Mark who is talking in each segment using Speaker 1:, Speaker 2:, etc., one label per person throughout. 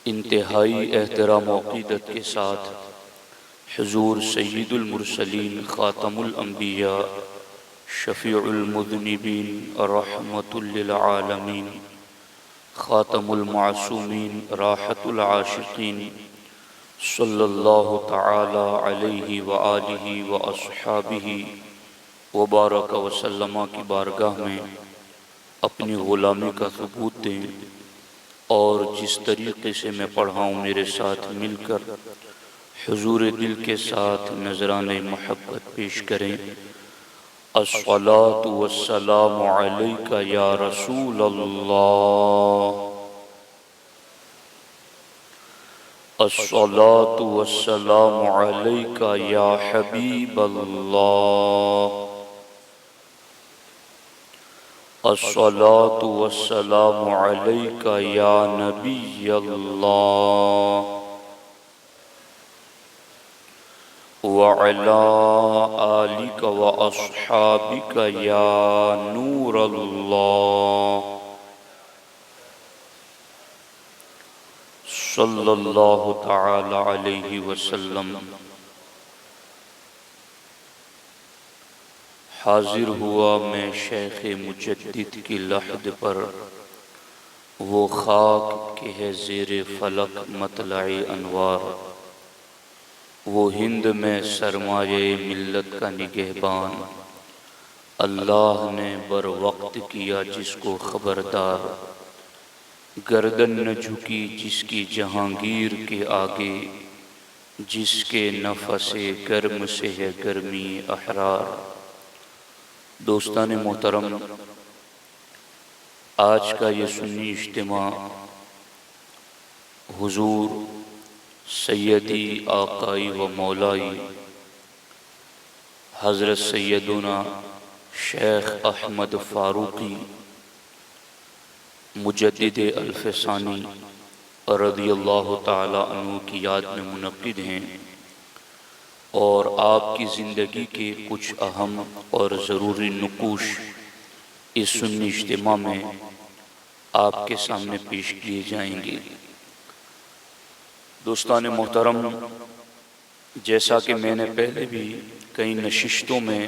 Speaker 1: انتہائی احترام و عقیدت کے ساتھ حضور سید المرسلین خاتم الانبیاء شفیع المذنبین رحمت للعالمین خاتم المعصومین راحت العاشقین صلی اللہ تعالی علیہ وآلہ واصحابہ وبارک وسلم کی بارگاہ میں اپنی غلامی کا ثبوت دیں اور جس طریقے سے میں پڑھا ہوں میرے ساتھ مل کر حضور دل کے ساتھ نذران محبت پیش کریں۔ الصلاۃ والسلام علیک یا رسول اللہ، الصلاۃ والسلام علیک یا حبیب اللہ، الصلاۃ والسلام علیک یا نبی اللہ وعلی آلک واصحابک یا نور اللہ صلی اللہ تعالی علیہ وسلم۔ حاضر ہوا میں شیخ مجدد کی لحد پر، وہ خاک کہ ہے زیر فلک مطلع انوار، وہ ہند میں سرمایہ ملت کا نگہبان، اللہ نے بر وقت کیا جس کو خبردار، گردن نہ جھکی جس کی جہانگیر کے آگے، جس کے نفس گرم سے ہے گرمی احرار۔ دوستان محترم، آج کا یہ سنی اجتماع حضور سیدی آقائی و مولائی حضرت سیدنا شیخ احمد فاروقی مجدد الف ثانی رضی اللہ تعالی عنہ کی یاد میں منعقد ہیں، اور آپ کی زندگی کے کچھ اہم اور ضروری نقوش اس سنی اجتماع میں آپ کے سامنے پیش کیے جائیں گے۔ دوستان محترم، جیسا کہ میں نے پہلے بھی کئی نشستوں میں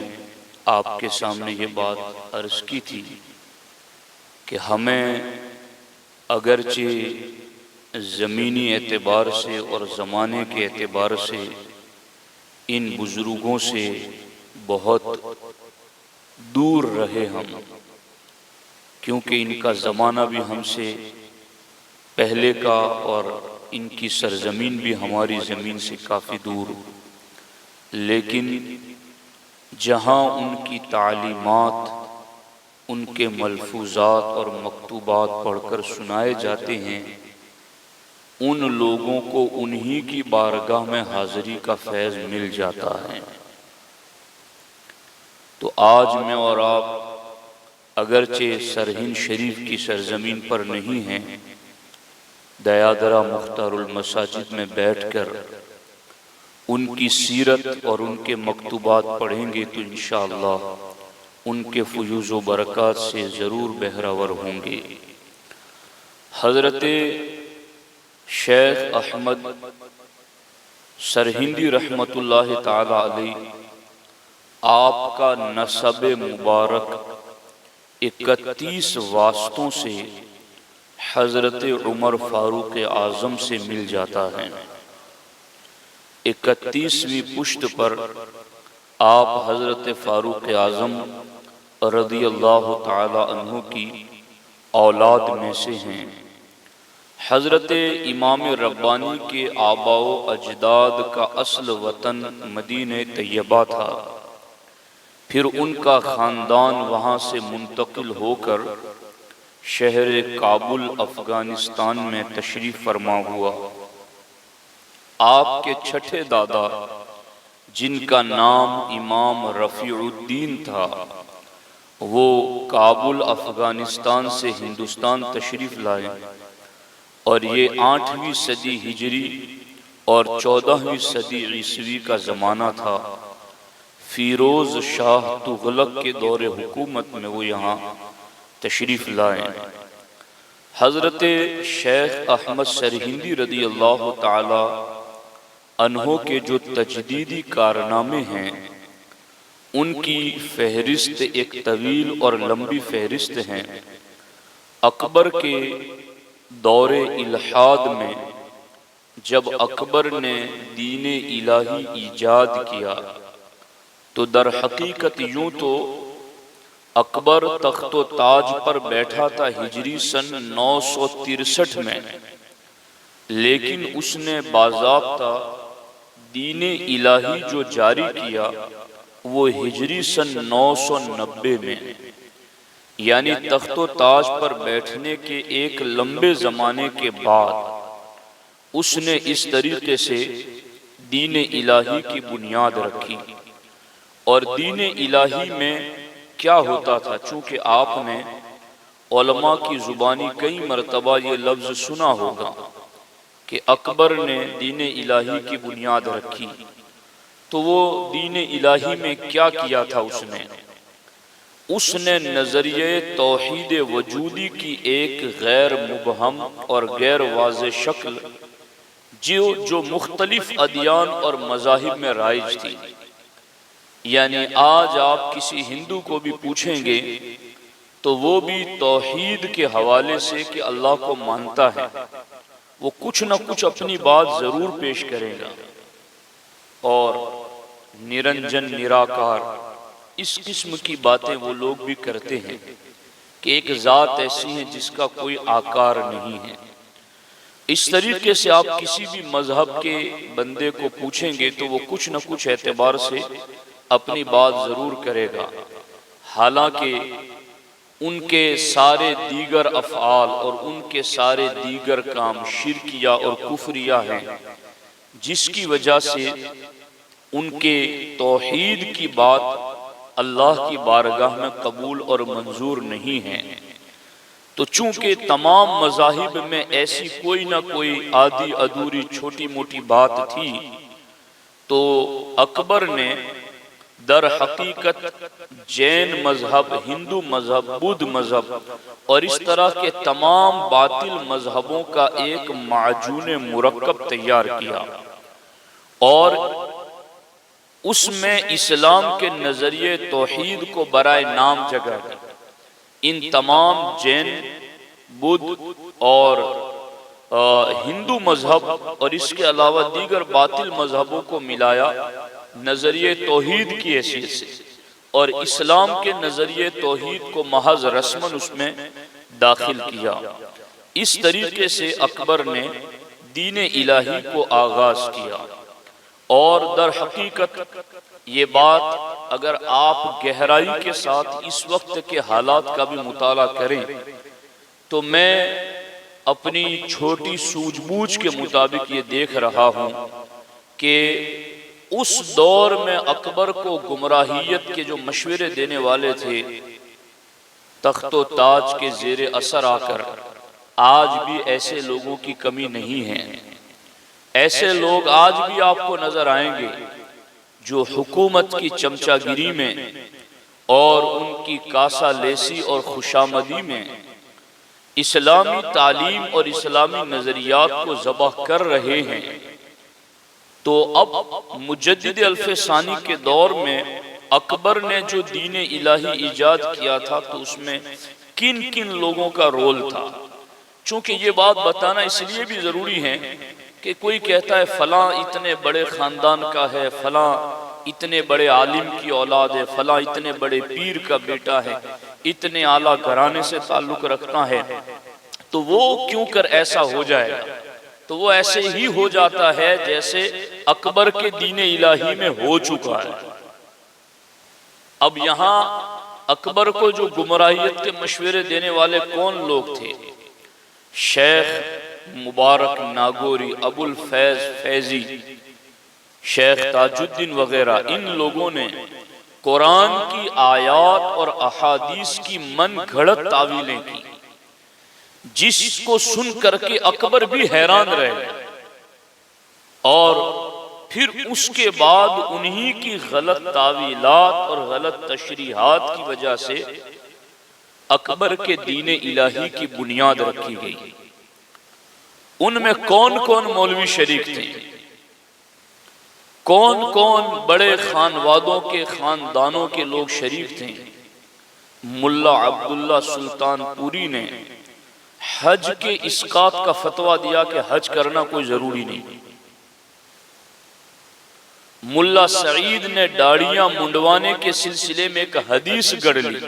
Speaker 1: آپ کے سامنے یہ بات عرض کی تھی کہ ہمیں اگرچہ زمینی اعتبار سے اور زمانے کے اعتبار سے ان بزرگوں سے بہت دور رہے ہم، کیونکہ ان کا زمانہ بھی ہم سے پہلے کا اور ان کی سرزمین بھی ہماری زمین سے کافی دور، لیکن جہاں ان کی تعلیمات، ان کے ملفوظات اور مکتوبات پڑھ کر سنائے جاتے ہیں، ان لوگوں کو انہی کی بارگاہ میں حاضری کا فیض مل جاتا ہے۔ تو آج میں اور آپ اگرچہ سرہند شریف کی سرزمین پر نہیں ہیں، دیادرہ مختار المساجد میں بیٹھ کر ان کی سیرت اور ان کے مکتوبات پڑھیں گے تو انشاءاللہ ان کے فیوز و برکات سے ضرور بہرہور ہوں گے۔ حضرت شیخ احمد سرہندی رحمت اللہ تعالی علیہ، آپ کا نسب مبارک 31 واسطوں سے حضرت عمر فاروق اعظم سے مل جاتا ہے۔ 31ویں پشت پر آپ حضرت فاروق اعظم رضی اللہ تعالی عنہ کی اولاد میں سے ہیں۔ حضرت امام ربانی کے آباء و اجداد کا اصل وطن مدینہ طیبہ تھا، پھر ان کا خاندان وہاں سے منتقل ہو کر شہر کابل افغانستان میں تشریف فرما ہوا۔ آپ کے چھٹے دادا، جن کا نام امام رفیع الدین تھا، وہ کابل افغانستان سے ہندوستان تشریف لائے، اور یہ 8ویں صدی ہجری اور 14ویں صدی عیسوی کا زمانہ تھا۔ فیروز شاہ تغلق کے دور حکومت میں وہ یہاں تشریف لائے۔ حضرت شیخ احمد سرہندی رضی اللہ تعالی عنہ کے جو تجدیدی کارنامے ہیں ان کی فہرست ایک طویل اور لمبی فہرست ہیں۔ اکبر کے دور الحاد میں جب اکبر نے دین الہی ایجاد کیا تو در حقیقت یوں تو اکبر تخت و تاج پر بیٹھا تھا ہجری سن 963 میں، لیکن اس نے باضابطہ دین الہی جو جاری کیا وہ ہجری سن 990 میں، یعنی تخت و تاج پر بیٹھنے کے ایک لمبے زمانے کے بعد اس نے اس طریقے سے دین الہی کی بنیاد رکھی۔ اور دین الہی میں کیا ہوتا تھا، چونکہ آپ نے علماء کی زبانی کئی مرتبہ یہ لفظ سنا ہوگا کہ اکبر نے دین الہی کی بنیاد رکھی، تو وہ دین الہی میں کیا کیا تھا؟ اس نے نظریہ توحید وجودی کی ایک غیر مبہم اور غیر واضح شکل جو مختلف ادیان اور مذاہب میں رائج تھی، یعنی آج آپ کسی ہندو کو بھی پوچھیں گے تو وہ بھی توحید کے حوالے سے کہ اللہ کو مانتا ہے، وہ کچھ نہ کچھ اپنی بات ضرور پیش کرے گا۔ اور نرنجن نراکار اس قسم کی باتیں وہ لوگ بھی کرتے ہیں کہ ایک ذات ایسی ہے جس کا کوئی آکار نہیں ہے۔ اس طریقے سے آپ کسی بھی مذہب کے بندے کو پوچھیں گے تو وہ کچھ نہ کچھ اعتبار سے اپنی بات ضرور کرے گا، حالانکہ ان کے سارے دیگر افعال اور ان کے سارے دیگر کام شرکیہ اور کفریہ ہیں، جس کی وجہ سے ان کے توحید کی بات اللہ کی بارگاہ میں قبول اور منظور نہیں ہے۔ تو چونکہ تمام مذاہب میں ایسی کوئی نہ کوئی آدھی ادھوری چھوٹی موٹی بات تھی، تو اکبر نے در حقیقت جین مذہب، ہندو مذہب، بدھ مذہب اور اس طرح کے تمام باطل مذہبوں کا ایک معجون مرکب تیار کیا، اور اس میں اسلام کے نظریے توحید کو برائے نام جگہ دی۔ ان تمام جین، بدھ اور ہندو مذہب اور اس کے علاوہ دیگر باطل مذہبوں کو ملایا نظریے توحید کی حیثیت سے، اور اسلام کے نظریے توحید کو محض رسماً اس میں داخل کیا۔ اس طریقے سے اکبر نے دین الہی کو آغاز کیا، اور در حقیقت یہ بات اگر آپ گہرائی کے ساتھ اس وقت کے حالات کا بھی مطالعہ کریں تو میں اپنی چھوٹی سوجھ بوجھ کے مطابق یہ دیکھ رہا ہوں کہ اس دور میں اکبر کو گمراہیت کے جو مشورے دینے والے تھے، تخت و تاج کے زیر اثر آ کر آج بھی ایسے لوگوں کی کمی نہیں ہے۔ ایسے لوگ آج بھی آپ کو نظر آئیں گے جو حکومت کی چمچہ گیری میں اور ان کی کاسہ لیسی اور خوشامدی میں اسلامی تعلیم اور اسلامی نظریات کو ذبح کر رہے ہیں۔ تو اب مجدد الف ثانی کے دور میں اکبر نے جو دین الہی ایجاد کیا تھا تو اس میں کن کن لوگوں کا رول تھا، چونکہ یہ بات بتانا اس لیے بھی ضروری ہے کہ کوئی کہتا ہے فلاں اتنے بڑے خاندان کا ہے، فلاں اتنے بڑے عالم کی اولاد ہے، فلاں اتنے بڑے پیر کا بیٹا ہے، اتنے اعلیٰ گھرانے سے تعلق رکھتا ہے، تو وہ کیوں کر ایسا ہو جائے گا؟ تو وہ ایسے ہی ہو جاتا ہے جیسے اکبر کے دین الہی میں ہو چکا ہے۔ اب یہاں اکبر کو جو گمراہیت کے مشورے دینے والے کون لوگ تھے؟ شیخ مبارک ناگوری، ابو الفیض فیضی، شیخ تاج الدین وغیرہ، ان لوگوں نے قرآن کی آیات اور احادیث کی من گھڑت تعویلیں کی، جس کو سن کر کے اکبر بھی حیران رہے، اور پھر اس کے بعد انہی کی غلط تعویلات اور غلط تشریحات کی وجہ سے اکبر کے دین الہی کی بنیاد رکھی گئی۔ ان میں کون کون مولوی شریک تھے، کون کون بڑے خانوادوں کے خاندانوں کے لوگ شریک تھے؟ ملا عبداللہ سلطان پوری نے حج کے اسقاط کا فتویٰ دیا کہ حج کرنا کوئی ضروری نہیں۔ ملا سعید نے داڑیاں منڈوانے کے سلسلے میں ایک حدیث گڑھ لی۔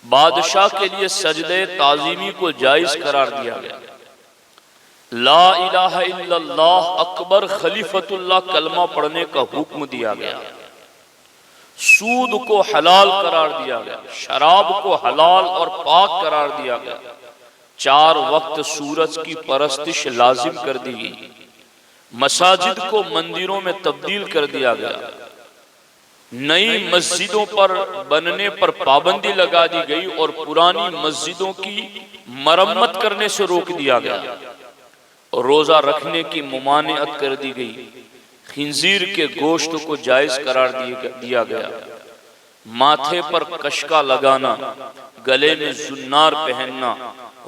Speaker 1: بادشاہ کے لیے سجدہ تعظیمی کو جائز قرار دیا گیا۔ لا الہ الا اللہ اکبر خلیفۃ اللہ کلمہ پڑھنے کا حکم دیا گیا۔ سود کو حلال قرار دیا گیا، شراب کو حلال اور پاک قرار دیا گیا، 4 وقت سورج کی پرستش لازم کر دی گئی، مساجد کو مندروں میں تبدیل کر دیا گیا، نئی مسجدوں پر بننے پر پابندی لگا دی گئی اور پرانی مسجدوں کی مرمت کرنے سے روک دیا گیا، روزہ رکھنے کی ممانعت کر دی گئی، خنزیر کے گوشت کو جائز قرار دیا گیا، ماتھے پر کشکا لگانا، گلے میں زنار پہننا،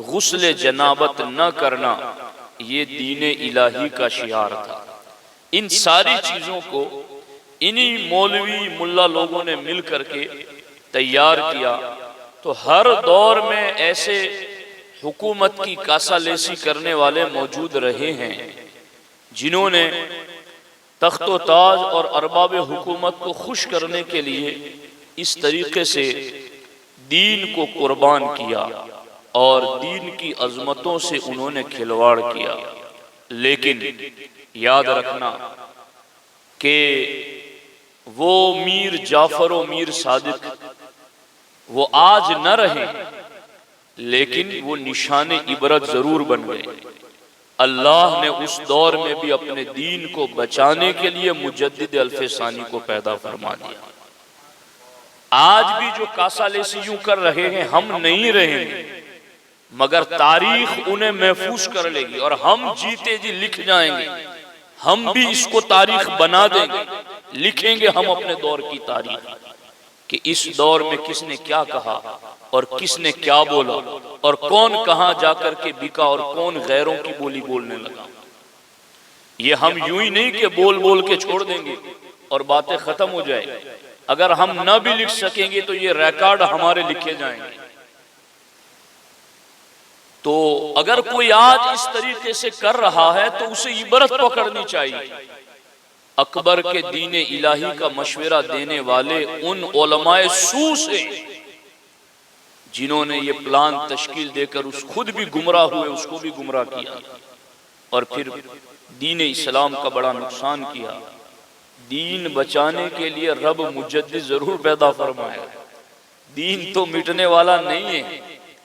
Speaker 1: غسل جنابت نہ کرنا، یہ دین الہی کا شعار تھا۔ ان ساری چیزوں کو انہی مولوی ملا لوگوں نے مل کر کے تیار کیا۔ تو ہر دور میں ایسے حکومت کی کاسا لیسی کرنے والے موجود رہے ہیں جنہوں نے تخت و تاج اور ارباب حکومت کو خوش کرنے کے لیے اس طریقے سے دین کو قربان کیا اور دین کی عظمتوں سے انہوں نے کھلواڑ کیا۔ لیکن یاد رکھنا کہ وہ میر جعفر و میر صادق وہ آج نہ رہے، لیکن وہ نشان عبرت ضرور بن گئے۔ اللہ نے اس دور میں بھی اپنے دین کو بچانے کے لیے مجدد الف ثانی کو پیدا فرما دیا۔ آج بھی جو کاسا لیسی یوں کر رہے ہیں ہم نہیں رہیں گے، مگر تاریخ انہیں محفوظ کر لے گی اور ہم جیتے جی لکھ جائیں گے، ہم بھی اس کو تاریخ بنا دیں گے، لکھیں گے ہم اپنے دور کی تاریخ کہ اس دور میں کس نے کیا کہا اور کس نے کیا بولا اور کون کہاں جا کر کے بکا اور کون غیروں کی بولی بولنے لگا۔ یہ ہم یوں ہی نہیں کہ بول بول کے چھوڑ دیں گے اور باتیں ختم ہو جائیں گی، اگر ہم نہ بھی لکھ سکیں گے تو یہ ریکارڈ ہمارے لکھے جائیں گے۔ تو اگر کوئی آج اس طریقے سے کر رہا ہے تو اسے عبرت پکڑنی چاہیے۔ اکبر کے دین الہی کا مشورہ دینے والے ان علماء سو سے جنہوں نے یہ پلان تشکیل دے کر اس خود بھی گمراہ ہوئے، اس کو بھی گمراہ کیا اور پھر دین اسلام کا بڑا نقصان کیا۔ دین بچانے کے لیے رب مجدد ضرور پیدا فرمائے، دین تو مٹنے والا نہیں ہے۔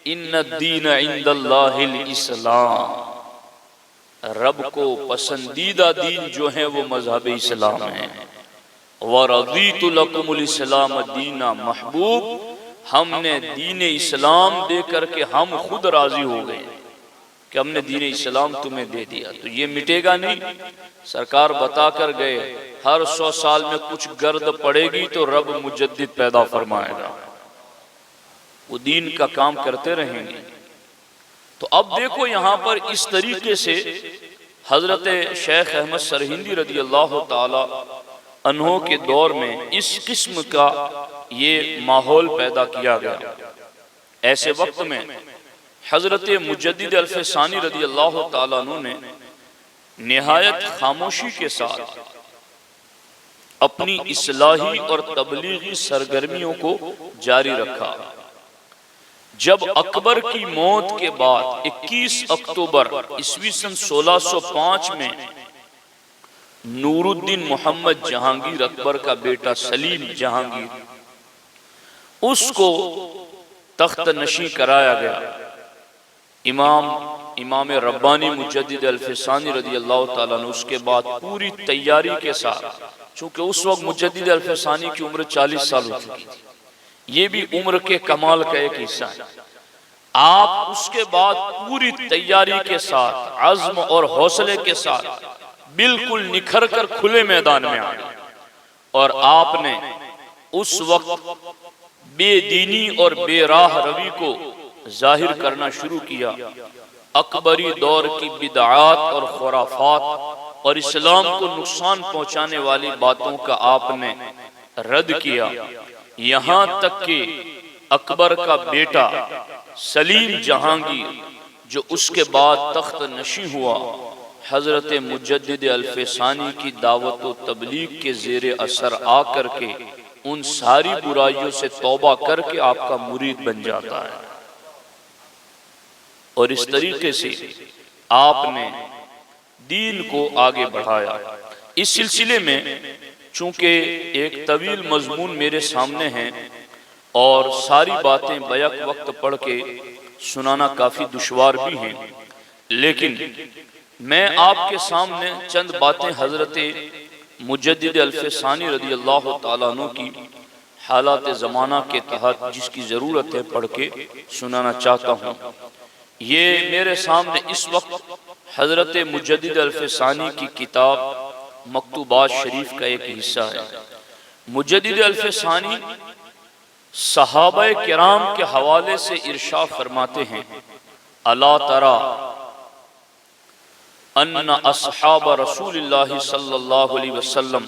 Speaker 1: ان الدین عند اللہ الاسلام، رب کو پسندیدہ دین جو ہے وہ مذہب اسلام ہے۔ وَرَضِيتُ لَكُمُ الْإِسْلَامَ دِينًا، محبوب ہم نے دین اسلام دے کر کے ہم خود راضی ہو گئے کہ ہم نے دین اسلام تمہیں دے دیا۔ تو یہ مٹے گا نہیں، سرکار بتا کر گئے ہر 100 سال میں کچھ گرد پڑے گی تو رب مجدد پیدا فرمائے گا، وہ دین کا کام کرتے رہیں گے۔ تو اب دیکھو یہاں پر اس طریقے سے حضرت شیخ احمد سرہندی رضی اللہ تعالی عنہ کے دور میں اس قسم کا یہ ماحول پیدا کیا گیا۔ ایسے وقت میں حضرت مجدد الف ثانی رضی اللہ تعالیٰ عنہ نے نہایت خاموشی کے ساتھ اپنی اصلاحی اور تبلیغی سرگرمیوں کو جاری رکھا۔ جب اکبر کی موت کے بعد 21 اکتوبر عیسوی سن 1605 میں نور الدین محمد جہانگیر اکبر کا بیٹا سلیم جہانگیر اس کو تخت نشین کرایا گیا، امام ربانی مجدد الف ثانی رضی اللہ تعالیٰ عنہ اس کے بعد پوری تیاری کے ساتھ، چونکہ اس وقت مجدد الف ثانی کی عمر 40 سال ہو چکی تھی، یہ بھی عمر کے کمال کا ایک حصہ ہے۔ آپ اس کے بعد پوری تیاری کے ساتھ، عزم اور حوصلے کے ساتھ بالکل نکھر کر کھلے میدان میں آئے اور آپ نے اس وقت بے دینی اور بے راہ روی کو ظاہر کرنا شروع کیا، اکبری دور کی بدعات اور خرافات اور اسلام کو نقصان پہنچانے والی باتوں کا آپ نے رد کیا، یہاں تک کہ اکبر کا بیٹا سلیم جہانگیر جو اس کے بعد تخت نشین ہوا، حضرت مجدد الفسانی کی دعوت و تبلیغ کے زیر اثر آ کر کے ان ساری برائیوں سے توبہ کر کے آپ کا مرید بن جاتا ہے۔ اور اس طریقے سے آپ نے دین کو آگے بڑھایا۔ اس سلسلے میں چونکہ ایک طویل مضمون میرے سامنے ہیں اور ساری باتیں بیک وقت پڑھ کے سنانا کافی دشوار بھی ہیں، لیکن میں آپ کے سامنے چند باتیں حضرت مجدد الفسانی رضی اللہ تعالیٰ عنہ کی حالات زمانہ کے تحت جس کی ضرورت ہے پڑھ کے سنانا چاہتا ہوں۔ یہ میرے سامنے اس وقت حضرت مجدد الفسانی کی کتاب مکتوبات شریف کا ایک حصہ ہے۔ مجدد الفسانی صحابہ کرام کے حوالے سے ارشاد فرماتے ہیں، الا ترى ان اصحاب رسول اللہ صلی اللہ علیہ وسلم،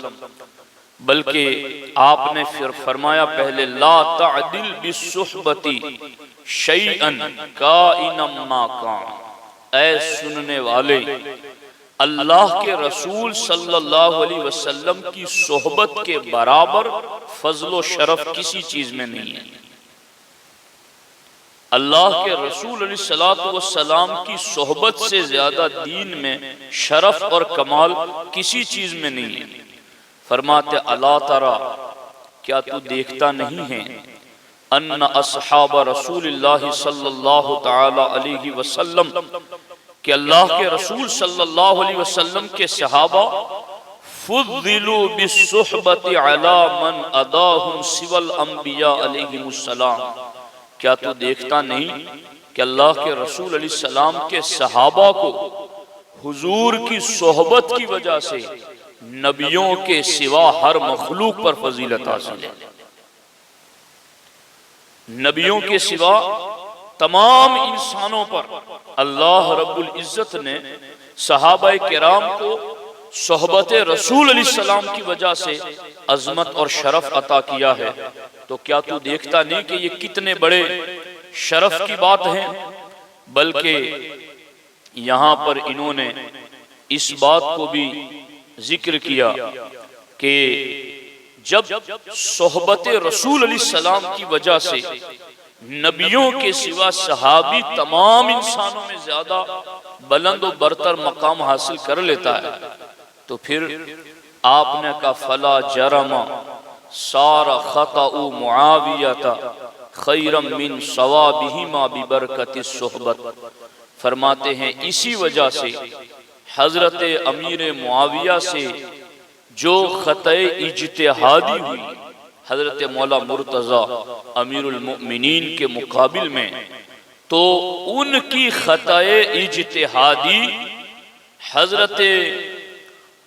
Speaker 1: بلکہ آپ نے پھر فرمایا پہلے، لا تعدل بالصحبت شیئا کائنا ما کان، اے سننے والے، اللہ کے رسول صلی اللہ علیہ وسلم کی صحبت کے برابر فضل و شرف کسی چیز میں نہیں ہے۔ اللہ کے رسول علیہ السلام کی صحبت سے زیادہ دین میں شرف اور کمال کسی چیز میں نہیں ہے۔ فرماتے الا ترى، کیا تو دیکھتا نہیں ہے، ان اصحاب رسول اللہ صلی اللہ تعالی علیہ وسلم، کہ اللہ کے رسول صلی اللہ علیہ وسلم کے صحابہ فضلوا بالصحبت علی من اداہم سوى الانبیاء علیہم السلام، کیا تو دیکھتا نہیں کہ اللہ کے رسول علیہ السلام کے صحابہ کو حضور کی صحبت کی وجہ سے نبیوں کے سوا ہر مخلوق پر فضیلت حاصل ہے۔ نبیوں کے سوا تمام انسانوں پر اللہ رب العزت نے صحابہ کرام کو صحبت رسول علیہ السلام کی وجہ سے عظمت اور شرف عطا کیا ہے۔ تو کیا تو دیکھتا نہیں کہ یہ کتنے بڑے شرف کی بات ہے؟ بلکہ یہاں پر انہوں نے اس بات کو بھی ذکر کیا کہ جب صحبت رسول علیہ السلام کی وجہ سے نبیوں کے سوا صحابی تمام انسانوں میں زیادہ بلند و برتر مقام حاصل کر لیتا ہے، تو پھر آپ نے کہا فلا جرم صار خطأ معاویہ خیرا من صوابہما ببرکت الصحبت، فرماتے ہیں اسی وجہ سے حضرت امیر معاویہ سے جو خطأ اجتہادی ہوئی حضرت مولا مرتضی امیر المؤمنین کے مقابل میں، تو ان کی خطأ اجتہادی حضرت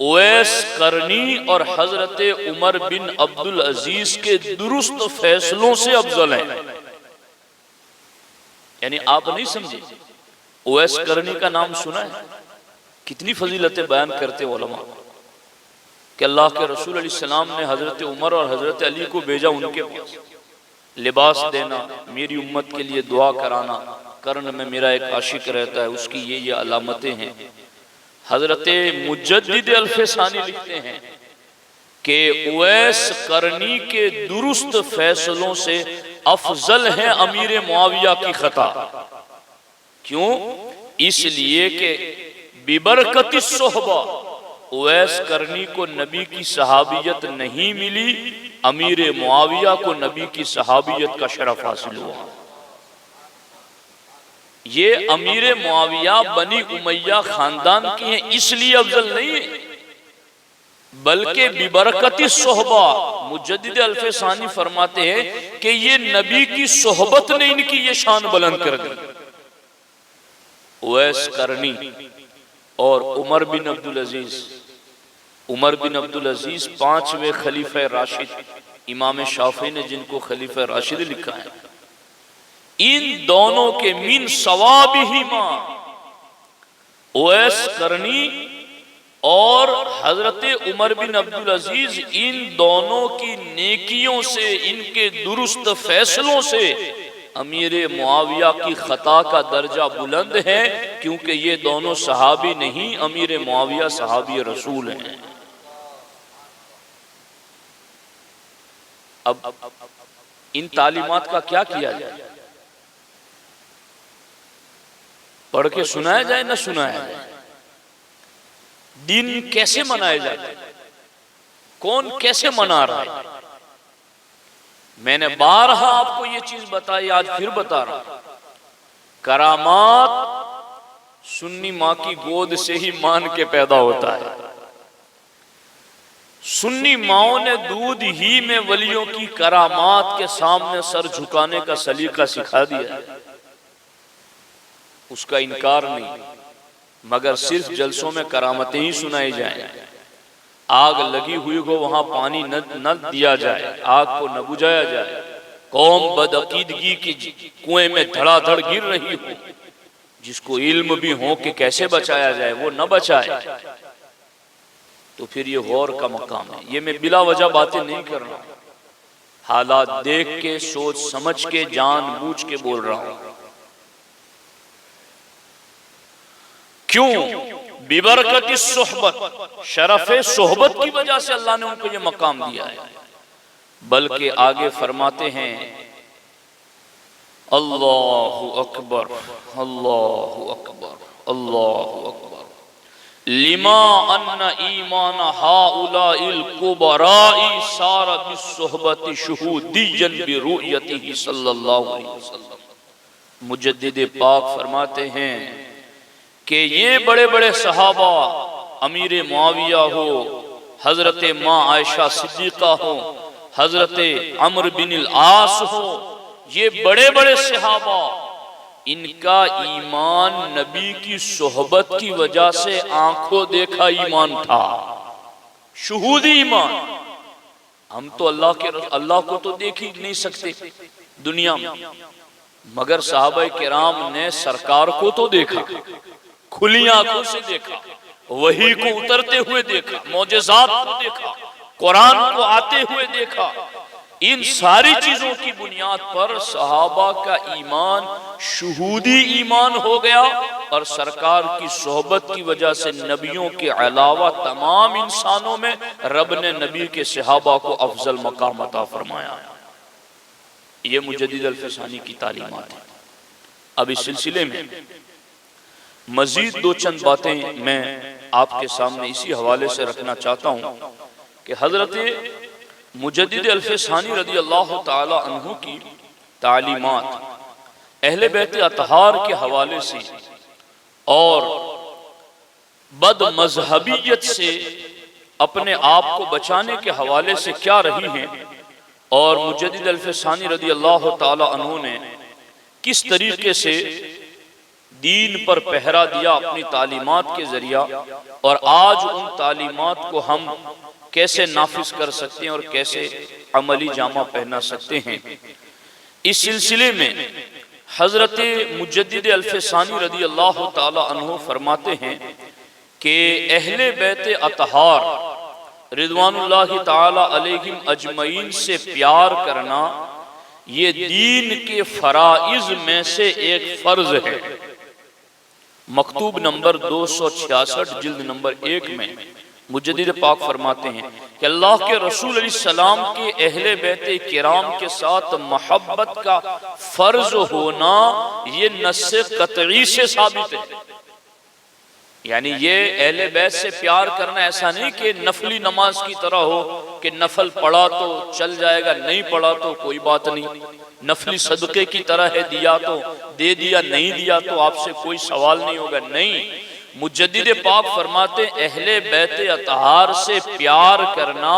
Speaker 1: اویس قرنی اور حضرت عمر بن عبدالعزیز کے درست فیصلوں سے افضل ہیں۔ یعنی آپ نہیں سمجھے، اویس قرنی کا نام سنا ہے؟ کتنی فضیلتیں بیان کرتے علماء کہ اللہ کے رسول علیہ السلام نے حضرت عمر اور حضرت علی کو بھیجا ان کے پاس، لباس دینا، میری امت کے لیے دعا کرانا، کرن میں میرا ایک عاشق رہتا ہے، اس کی یہ علامتیں ہیں۔ حضرت مجدد الفسانی لکھتے ہیں کہ اویس قرنی کے درست فیصلوں سے افضل ہیں امیر معاویہ کی خطا۔ کیوں؟ اس لیے کہ ببرکت الصحبہ اویس قرنی کو نبی کی صحابیت نہیں ملی، امیر معاویہ کو نبی کی صحابیت کا شرف حاصل ہوا۔ یہ امیر معاویہ بنی امیہ خاندان کی ہیں اس لیے افضل نہیں ہے، بلکہ ببرکت الصحبہ۔ مجدد الفسانی فرماتے ہیں کہ یہ نبی کی صحبت نے ان کی یہ شان بلند کر دی۔ اویس قرنی اور عمر بن عبدالعزیز 5ویں خلیفہ راشد امام شافعی نے جن کو خلیفہ راشد لکھا ہے، ان دونوں کے من ثوابہما، اویس قرنی اور حضرت عمر بن عبدالعزیز، ان دونوں کی نیکیوں سے، ان کے درست فیصلوں سے امیر معاویہ کی خطا کا درجہ بلند ہے، کیونکہ یہ دونوں صحابی نہیں، امیر معاویہ صحابی رسول ہیں۔ اب ان تعلیمات کا کیا کیا جائے؟ پڑھ کے سنایا جائے نہ سنایا جائے؟ دن کیسے منائے جاتے ہیں؟ کون کیسے منا رہا ہے؟ میں نے بارہا آپ کو یہ چیز بتائی، آج پھر بتا رہا ہوں۔ کرامات سنی ماں کی گود سے ہی مان کے پیدا ہوتا ہے۔ سنی ماؤں نے دودھ ہی میں ولیوں کی کرامات کے سامنے سر جھکانے کا سلیقہ سکھا دیا، اس کا انکار نہیں، مگر صرف جلسوں میں کرامتیں ہی سنائی جائیں، آگ لگی ہوئی کو وہاں پانی نہ دیا جائے، آگ کو نہ بجھایا جائے، قوم بدعقیدگی کی کنویں میں دھڑا دھڑ گر رہی ہو، جس کو علم بھی ہو کہ کیسے بچایا جائے وہ نہ بچائے، تو پھر یہ غور کا مقام ہے۔ یہ میں بلا وجہ باتیں نہیں کر رہا ہوں، حالات دیکھ کے، سوچ سمجھ کے، جان بوجھ کے بول رہا ہوں۔ کیوں؟ ببرکت الصحبت، شرف صحبت کی وجہ سے اللہ نے ان کو یہ مقام دیا ہے۔ بلکہ آگے فرماتے ہیں اللہ اکبر اللہ اکبر اللہ اکبر، لما ان ایمان ہؤلاء الکبراء صار بالصحبت شہودیا برؤیتہ صلی اللہ علیہ وسلم۔ مجدد پاک فرماتے ہیں کہ یہ بڑے بڑے صحابہ، امیر معاویہ ہو، حضرت ماں عائشہ صدیقہ ہو، حضرت عمرو بن العاص ہو، یہ بڑے بڑے صحابہ، ان کا ایمان نبی کی صحبت کی وجہ سے آنکھوں دیکھا ایمان تھا، شہودی ایمان۔ ہم تو اللہ کو تو دیکھ ہی نہیں سکتے دنیا میں، مگر صحابہ کرام نے سرکار کو تو دیکھا، کھلی آنکھوں سے دیکھا، وحی کو اترتے ہوئے دیکھا، معجزات کو دیکھا، قرآن کو آتے ہوئے دیکھا۔ ان ساری چیزوں کی بنیاد پر صحابہ کا ایمان شہودی ایمان ہو گیا، اور سرکار کی صحبت کی وجہ سے نبیوں کے علاوہ تمام انسانوں میں رب نے نبی کے صحابہ کو افضل مقام عطا فرمایا۔ یہ مجدد الفسانی کی تعلیمات ہیں۔ اب اس سلسلے میں مزید دو چند باتیں میں آپ کے سامنے اسی حوالے سے رکھنا چاہتا ہوں کہ حضرت مجدد الفسانی رضی اللہ تعالی عنہ کی تعلیمات اہل بیت اطہار کے حوالے سے اور بد مذہبیت سے اپنے آپ کو بچانے کے حوالے سے کیا رہی ہیں، اور مجدد الفسانی رضی اللہ تعالی عنہ نے کس طریقے سے دین پر پہرا دیا اپنی تعلیمات کے ذریعہ، اور آج ان تعلیمات کو ہم کیسے نافذ کر سکتے ہیں اور کیسے عملی جامہ پہنا سکتے ہیں۔ اس سلسلے میں حضرت مجدد الفسانی رضی اللہ تعالی عنہ فرماتے ہیں کہ اہل بیت اطہار رضوان اللہ تعالی علیہم اجمعین سے پیار کرنا یہ دین کے فرائض میں سے ایک فرض ہے۔ مکتوب نمبر 266 جلد نمبر 1 میں مجدد پاک فرماتے ہیں کہ اللہ کے رسول علیہ السلام کے اہل بیت کرام کے ساتھ محبت کا فرض ہونا یہ نص قطعی سے ثابت ہے۔ یعنی یہ اہل بیت سے پیار کرنا ایسا نہیں کہ نفلی نماز کی طرح ہو کہ نفل پڑھا تو چل جائے گا، نہیں پڑھا تو کوئی بات نہیں، نفلی صدقے کی طرح ہے، دیا تو دے دیا، نہیں دیا تو آپ سے کوئی سوال نہیں ہوگا، نہیں۔ مجدد پاک فرماتے اہل بیت اطہار سے پیار کرنا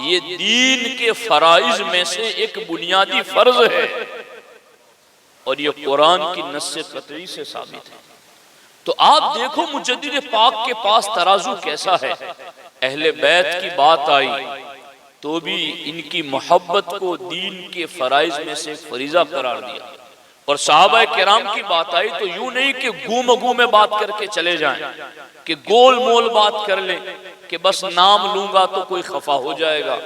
Speaker 1: یہ دین کے فرائض میں سے ایک بنیادی فرض ہے، اور یہ قرآن کی نص قطعی سے ثابت ہے۔ تو آپ دیکھو مجدد پاک کے پاس ترازو کیسا ہے۔ اہل بیت کی بات آئی تو بھی ان کی محبت کو دین کے فرائض میں سے فریضہ قرار دیا. اور صحابہ کرام کی بات آئی تو یوں نہیں کہ گو میں بات کر کے چلے جائیں، کہ گول مول بات کر لیں کہ بس نام لوں گا تو کوئی خفا ہو جائے گا.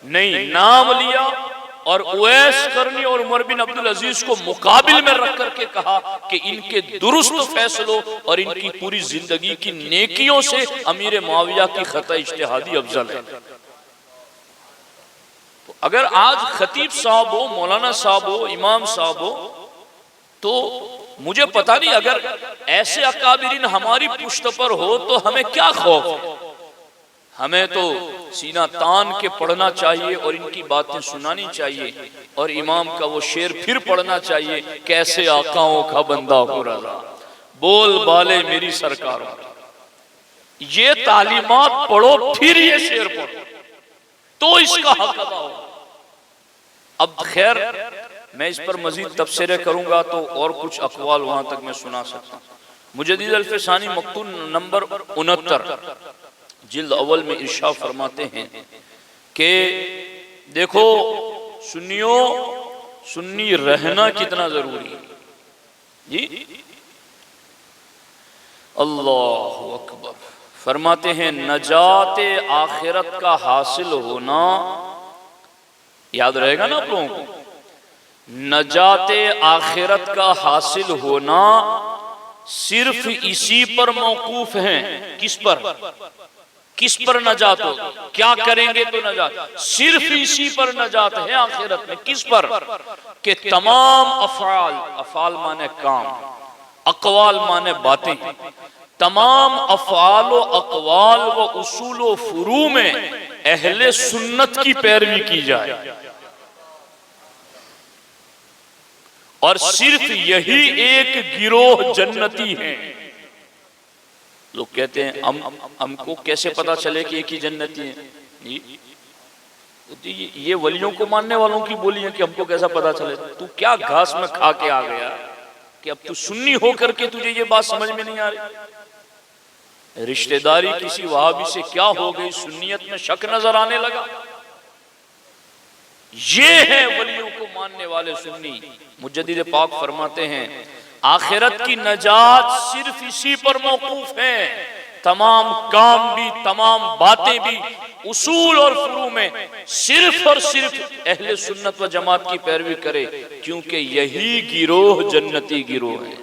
Speaker 1: نہیں، نام لیا اور اویس قرنی اور عمر بن عبدالعزیز کو مقابل میں رکھ کر کے کہا کہ ان کے درست فیصلوں اور ان کی پوری زندگی کی نیکیوں سے امیر معاویہ کی خطہ اجتہادی افضل ہے. تو اگر آج خطیب صاحب ہو، مولانا صاحب ہو، امام صاحب ہو، تو مجھے پتہ نہیں اگر ایسے اکابرین ہماری پشت پر ہو تو ہمیں کیا خوف ہے. ہمیں تو سینہ تان کے پڑھنا چاہیے اور ان کی باتیں سنانی چاہیے، اور امام کا وہ شعر پھر پڑھنا چاہیے، کیسے آقاؤں کا بندہ ہو رضا، بول بالے میری سرکاروں. یہ تعلیمات پڑھو پھر یہ شعر پڑھو تو اس کا حق ادا ہو. اب خیر میں اس پر مزید تبصرے کروں گا تو اور کچھ اقوال وہاں تک میں سنا سکتا ہوں. مجدد الفسانی مقتول نمبر 69 جلد اول میں ارشاد فرماتے ہیں کہ دیکھو سنیوں، سنی رہنا کتنا ضروری ہے. جی اللہ اکبر. فرماتے ہیں نجات آخرت کا حاصل ہونا، یاد رہے گا نا آپ لوگوں کو، نجات آخرت کا حاصل ہونا صرف اسی پر موقوف ہے. کس پر؟ کس پر نجات ہو؟ کیا کریں گے تو نجات؟ صرف اسی پر نجات ہے آخرت میں. کس پر؟ کہ تمام افعال، افعال مانے کام، اقوال مانے باتیں، تمام افعال و اقوال و اصول و فروع میں اہل سنت کی پیروی کی جائے. اور صرف یہی ایک گروہ جنتی ہیں. لوگ کہتے ہیں ہم کو کیسے پتا چلے کہ ایک ہی جنتی ہیں؟ یہ ولیوں کو ماننے والوں کی بولی ہے کہ ہم کو کیسا پتا چلے. تو کیا گھاس میں کھا کے آ گیا کہ اب تو سنی ہو کر کے تجھے یہ بات سمجھ میں نہیں آ رہی؟ رشتہ داری کسی وہابی سے کیا ہو گئی، سنیت میں شک نظر آنے لگا. یہ ہے ولیوں کو ماننے والے سنی. مجدد پاک فرماتے ہیں آخرت کی نجات صرف اسی پر موقوف ہے. تمام کام بھی، تمام باتیں بھی، اصول اور فروع میں صرف اور صرف اہل سنت و جماعت کی پیروی کرے، کیونکہ یہی گروہ جنتی گروہ ہے.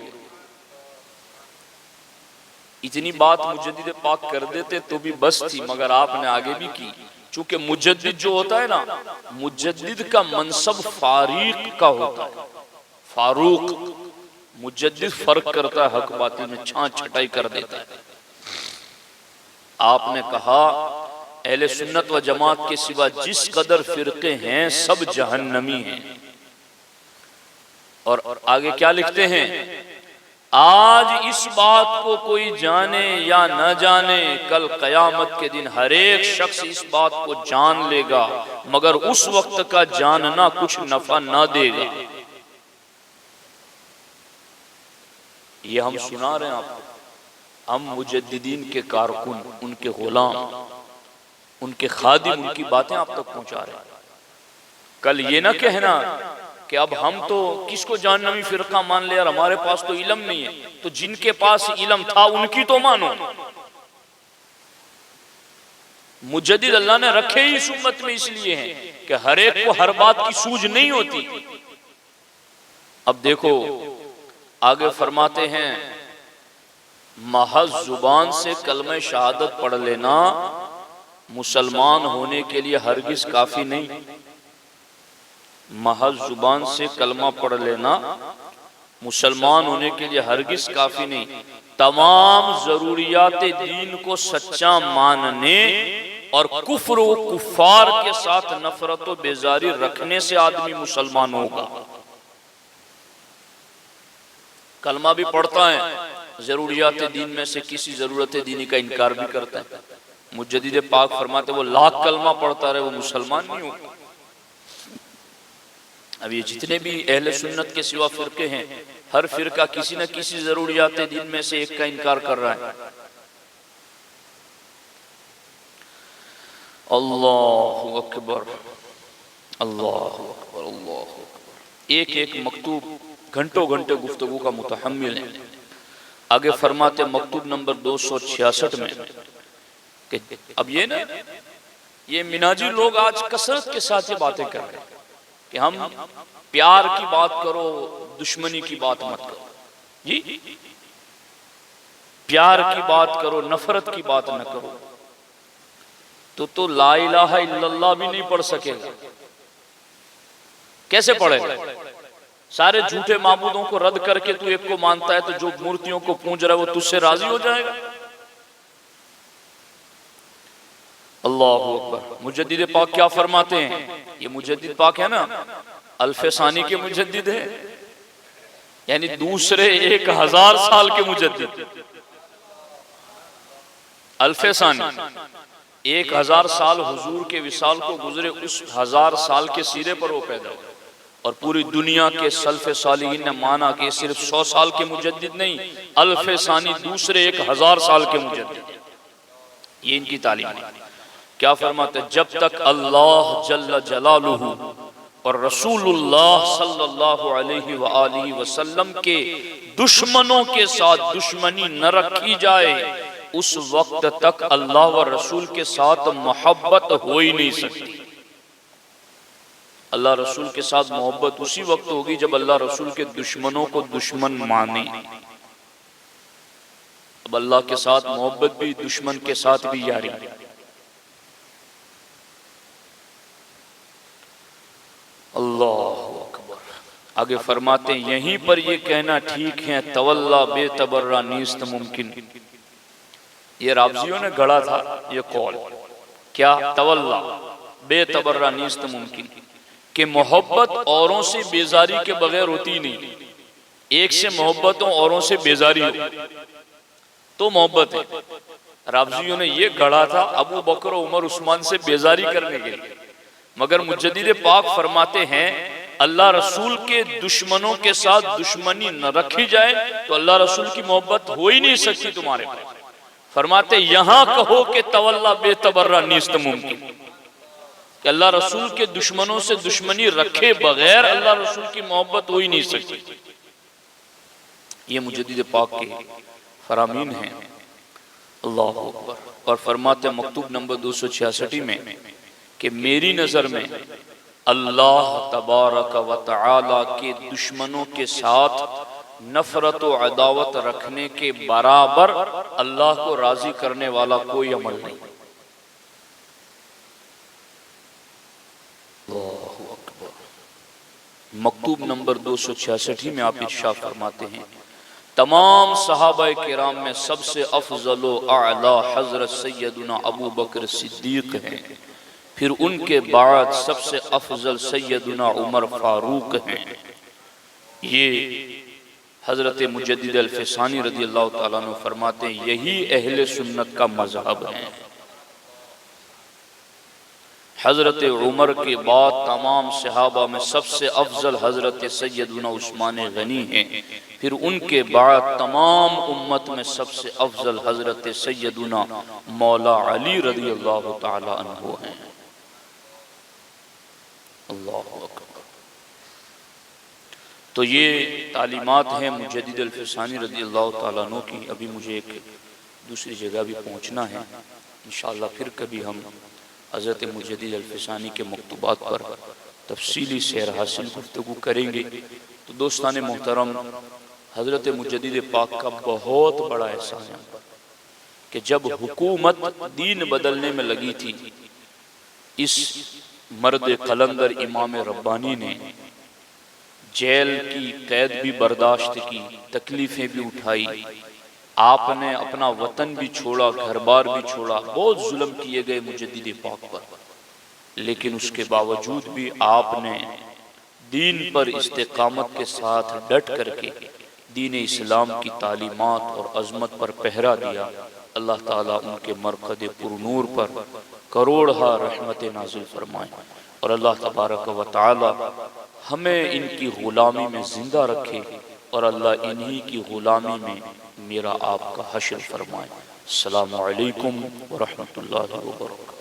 Speaker 1: اتنی بات مجدد پاک کر دیتے تو بھی بس تھی، مگر آپ نے آگے بھی کی. چونکہ مجدد جو ہوتا ہے نا، مجدد کا منصب فاریق کا ہوتا ہے. فاروق مجدد فرق کرتا ہے، حق باطل میں چھانٹ چھٹائی کر دیتا ہے. آپ نے کہا اہل سنت و جماعت کے سوا جس قدر فرقے ہیں سب جہنمی ہیں. اور آگے کیا لکھتے ہیں؟ آج اس بات کو کوئی جانے یا نہ جانے، کل قیامت کے دن ہر ایک شخص اس بات کو جان لے گا، مگر اس وقت کا جاننا کچھ نفع نہ دے گا. یہ ہم سنا رہے ہیں آپ کو. ہم مجددین کے کارکن، ان کے غلام، ان کے خادم، ان کی باتیں آپ تک پہنچا رہے ہیں. کل یہ نہ کہنا کہ اب ہم تو کس کو جہنمی فرقہ مان لے اور ہمارے پاس تو علم نہیں ہے. تو جن کے پاس علم تھا ان کی تو مانو. مجدد اللہ نے رکھے ہی اس امت میں اس لیے ہیں کہ ہر ایک کو ہر بات کی سوجھ نہیں ہوتی. اب دیکھو آگے فرماتے ہیں محض زبان سے کلمہ شہادت پڑھ لینا مسلمان ہونے کے لیے ہرگز کافی نہیں. محض زبان سے کلمہ پڑھ لینا مسلمان ہونے کے لیے ہرگز کافی نہیں. تمام ضروریات دین کو سچا ماننے اور کفر و کفار کے ساتھ نفرت و بیزاری رکھنے سے آدمی مسلمان ہوگا. کلمہ بھی پڑھتا ہے، ضروریات دین میں سے کسی ضرورت دینی کا انکار بھی کرتا ہے. مجدد پاک فرماتے وہ لاکھ کلمہ پڑھتا رہے وہ مسلمان نہیں ہوگا. اب یہ جتنے بھی اہل سنت کے سوا فرقے ہیں، ہر فرقہ کسی نہ کسی ضروریات دین میں سے ایک کا انکار کر رہا ہے. اللہ اکبر، اللہ اکبر، اللہ اکبر۔ ایک ایک مکتوب گھنٹوں گھنٹے گفتگو کا متحمل ہے۔ آگے فرماتے مکتوب نمبر 266 میں کہ اب یہ نا، یہ مناجی لوگ آج کثرت کے ساتھ یہ باتیں کر رہے ہیں کہ ہم پیار کی بات کرو، دشمنی کی بات مت کرو۔ جی پیار کی بات کرو، نفرت کی بات نہ کرو۔ تو لا الہ الا اللہ بھی نہیں پڑھ سکے گا، کیسے پڑھے گا؟ سارے جھوٹے معبودوں کو رد کر کے تو ایک کو مانتا ہے، تو جو مورتیوں کو پوج رہا ہے وہ تجھ سے راضی ہو جائے گا؟ اللہ اکبر۔ مجدد پاک کیا فرماتے ہیں؟ یہ مجدد پاک ہے نا، الف ثانی کے مجدد ہے، یعنی دوسرے 1000 سال کے مجدد۔ الف ثانی 1000 سال حضور کے وصال کو گزرے، اس 1000 سال کے سیرے پر وہ پیدا ہوئے، اور پوری دنیا کے سلف صالحین نے مانا کہ صرف 100 سال کے مجدد نہیں، الف ثانی دوسرے 1000 سال کے مجدد۔ یہ ان کی تعلیم ہے۔ کیا فرماتے ہیں؟ جب تک اللہ جل جلالہ اور رسول اللہ صلی اللہ علیہ وآلہ وسلم کے دشمنوں کے ساتھ دشمنی نہ رکھی جائے، اس وقت تک اللہ و رسول کے ساتھ محبت ہو ہی نہیں سکتی۔ اللہ رسول کے ساتھ محبت اسی وقت ہوگی جب اللہ رسول کے دشمنوں کو دشمن مانے۔ اب اللہ کے ساتھ محبت بھی، دشمن کے ساتھ بھی یاری۔ اللہ اکبر۔ آگے فرماتے ہیں یہیں پر یہ کہنا ٹھیک ہے تولا بے تبرہ نیست ممکن۔ یہ رابضیوں نے گڑھا تھا یہ قول، کیا؟ تولا بے تبرہ نیست ممکن، کہ محبت اوروں سے بیزاری کے بغیر ہوتی نہیں۔ ایک سے محبت ہو، اوروں سے بیزاری ہو تو محبت ہے۔ رابضیوں نے یہ گڑھا تھا ابو بکر و عمر عثمان سے بیزاری کرنے کے لیے، مگر مجدد پاک فرماتے ہیں اللہ رسول کے دشمنوں کے ساتھ دشمنی نہ رکھی جائے تو اللہ رسول کی محبت ہو ہی نہیں سکتی تمہارے پاس۔ فرماتے یہاں کہو کہ تولا بے تبرہ نیست ممکن، کہ اللہ رسول کے دشمنوں سے دشمنی رکھے بغیر اللہ رسول کی محبت ہو ہی نہیں سکتی۔ یہ مجدد پاک کے فرامین ہیں۔ اللہ اکبر۔ اور فرماتے مکتوب نمبر 266 میں کہ میری نظر میں اللہ تبارک و تعالی کے دشمنوں کے ساتھ نفرت و عداوت رکھنے کے برابر اللہ کو راضی کرنے والا کوئی عمل نہیں۔ اللہ اکبر۔ مکتوب نمبر 266 میں آپ ارشاد فرماتے ہیں تمام صحابہ کرام میں سب سے افضل و اعلی حضرت سیدنا ابو بکر صدیق ہیں، پھر ان کے بعد سب سے افضل سیدنا عمر فاروق ہیں۔ یہ حضرت مجدد الف ثانی رضی اللہ تعالیٰ عنہ فرماتے ہیں یہی اہل سنت کا مذہب ہے۔ حضرت عمر کے بعد تمام صحابہ میں سب سے افضل حضرت سیدنا عثمان غنی ہیں، پھر ان کے بعد تمام امت میں سب سے افضل حضرت سیدنا مولا علی رضی اللہ تعالی عنہ ہیں۔ اللہ اکبر۔ تو یہ تعلیمات ہیں مجدد الف ثانی رضی اللہ تعالیٰ عنہ کی۔ ابھی مجھے ایک دوسری جگہ بھی پہنچنا ہے، انشاءاللہ پھر کبھی ہم حضرت مجدد الف ثانی کے مکتوبات پر تفصیلی سیر حاصل گفتگو کریں گے۔ تو دوستان محترم، حضرت مجدد پاک کا بہت بڑا احسان ہے کہ جب حکومت دین بدلنے میں لگی تھی، اس مرد قلندر امام ربانی نے جیل کی قید بھی برداشت کی، تکلیفیں بھی اٹھائی، آپ نے اپنا وطن بھی چھوڑا، گھر بار بھی چھوڑا، بہت ظلم کیے گئے مجدد پاک پر، لیکن اس کے باوجود بھی آپ نے دین پر استقامت کے ساتھ ڈٹ کر کے دین اسلام کی تعلیمات اور عظمت پر پہرا دیا۔ اللہ تعالیٰ ان کے مرقد پرنور پر کروڑہا رحمت نازل فرمائے، اور اللہ تبارک و تعالی ہمیں ان کی غلامی میں زندہ رکھے، اور اللہ انہی کی غلامی میں میرا آپ کا حشر فرمائے۔ السلام علیکم ورحمۃ اللہ وبرکاتہ۔